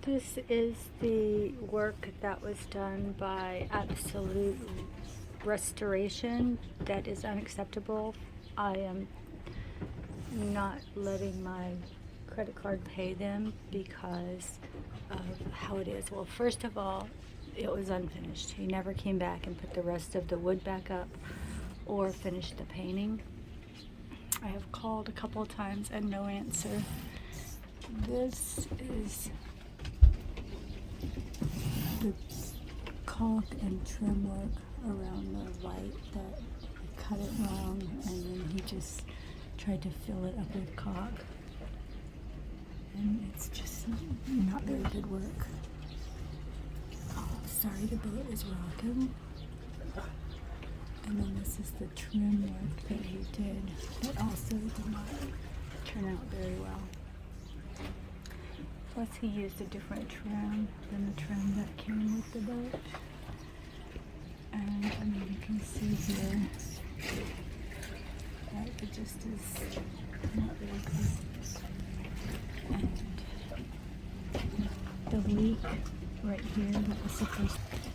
This is the work that was done by Absolute Restoration. That is unacceptable. I am not letting my credit card pay them because of how it is. Well, first of all, it was unfinished. He never came back and put the rest of the wood back up or finished the painting. I have called a couple of times and no answer. This is the caulk and trim work around the light that he cut it wrong, and then he just tried to fill it up with caulk, and it's just not very good work. Oh, sorry, the boat is rocking. And then this is the trim work that he did that also did not turn out very well. Plus he used a different trim than the trim that came with the boat. And I mean, you can see here that it just is not very good. And the leak right here that was supposed to